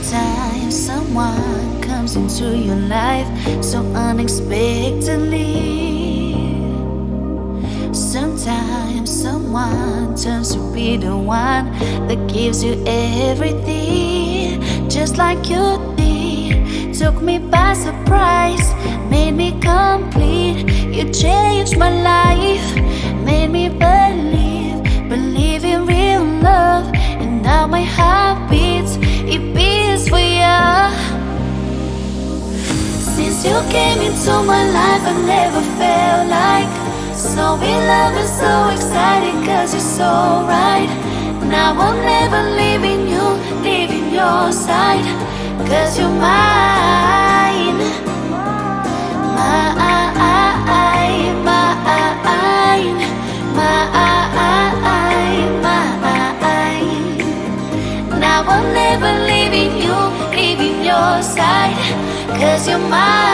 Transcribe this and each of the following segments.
Sometimes someone comes into your life so unexpectedly. Sometimes someone turns to be the one that gives you everything, just like you did. Took me by surprise, made me complete. You changed my life, made me believe in real love. And now my heart beats, it beats for you. Since you came into my life, I never felt like so in love and so excited, cause you're so right. Now I'm never leaving you, leaving your side, cause you're mine. Mine, mine, mine. Now I'm never leaving you, leaving your side, cause you're mine.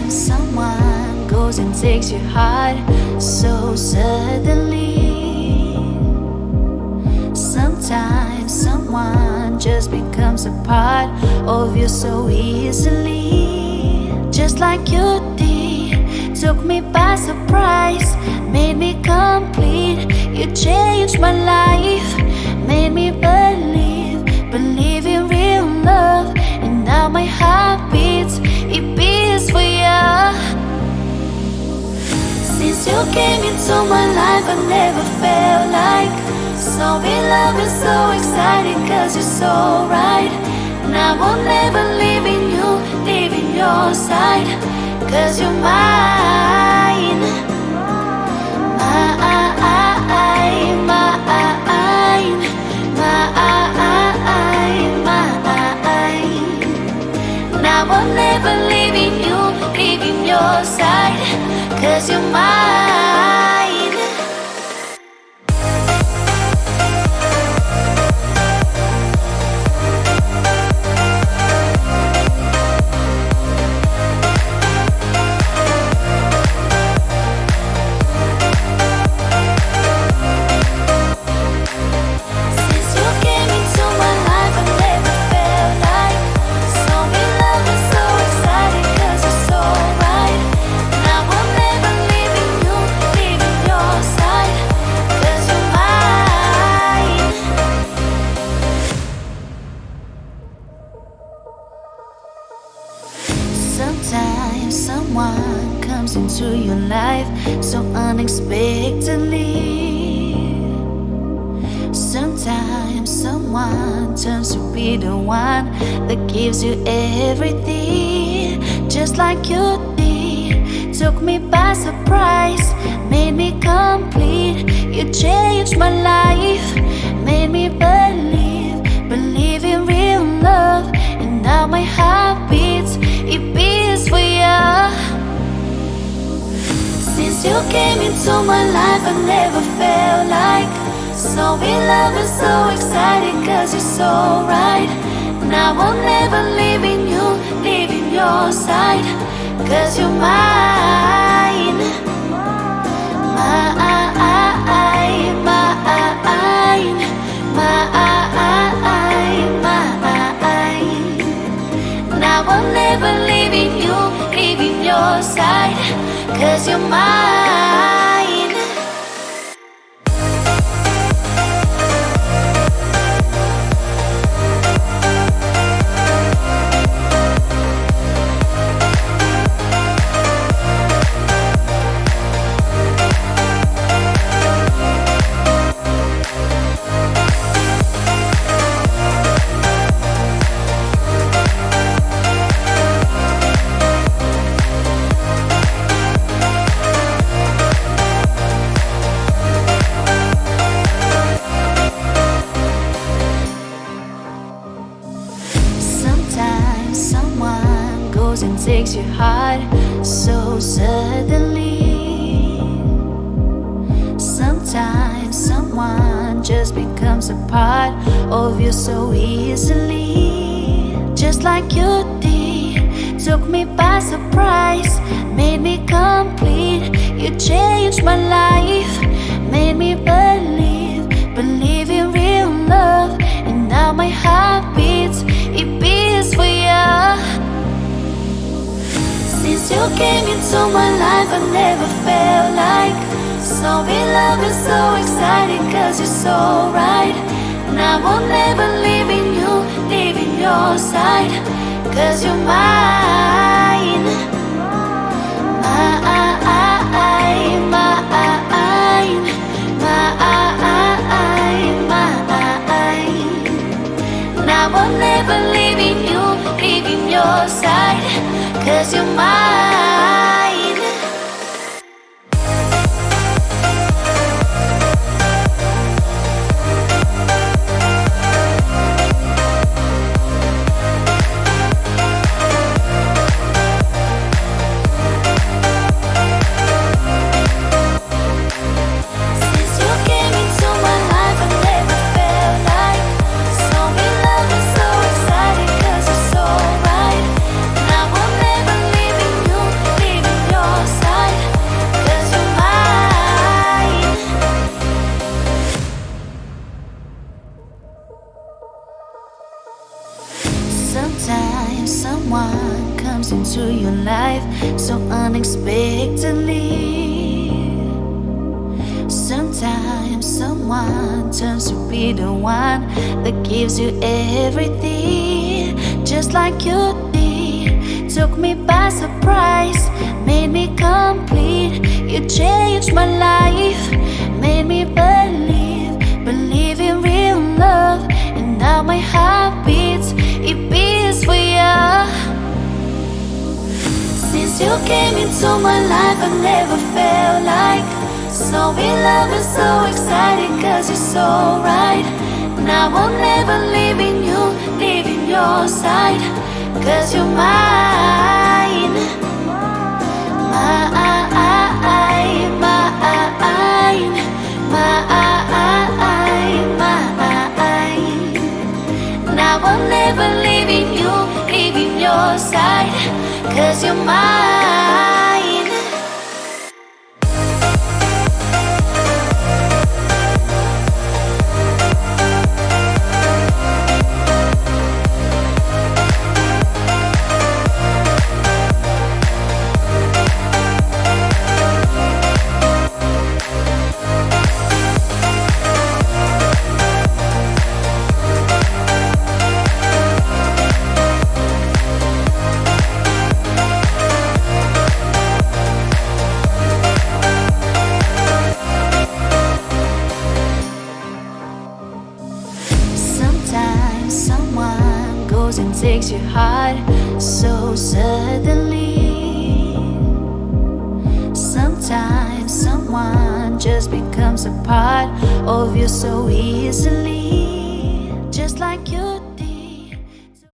Someone goes and takes your heart so suddenly. Sometimes someone just becomes a part of you so easily, just like you did. Took me by surprise, made me complete. You changed my life, made me believe in real love. And now my heart beats, it beats for you. Since you came into my life, I never felt like so in love and so excited, cause you're so right. Now I'm never leaving you, leaving your side, cause you're mine. Mine, mine, mine. Now I'm never leaving you, leaving your side, cause you're mine. Sometimes someone comes into your life so unexpectedly. Sometimes someone turns to be the one that gives you everything, just like you did. Took me by surprise, made me complete. You changed my life, made me believe in real love. And now my heart beats, it beats for you. Since you came into my life, I never felt like so in love and so excited, cause you're so right. Now I'm never leaving you, leaving your side, cause you're mine. Mine, mine, mine. Now I'm never leaving you, leaving your side, cause you're mine. and takes your heart so suddenly. Sometimes someone just becomes a part of you so easily. Just like you did, took me by surprise, made me complete. You changed my life, made me believe in real love. And now my heart beats, it beats for you. Since you came into my life, I never felt like so in love and so exciting, cause you're so right. And I will never leaving your side, cause you're mine. Mine, mine, mine. And I will never leaving your side, cause you're mine. Sometimes someone comes into your life so unexpectedly. Sometimes someone turns to be the one that gives you everything. Just like you did, took me by surprise, made me complete. You changed my life, made me believe in real love. And now my heart beats, it beats for you. Since you came into my life, I never felt like so in love and so exciting, cause you're so right. And I will never leaving your side, cause you're mine. Mine, mine, mine. And I will never leaving your side, cause you're mine. Someone goes and takes your heart so suddenly. Sometimes someone just becomes a part of you so easily. Just like you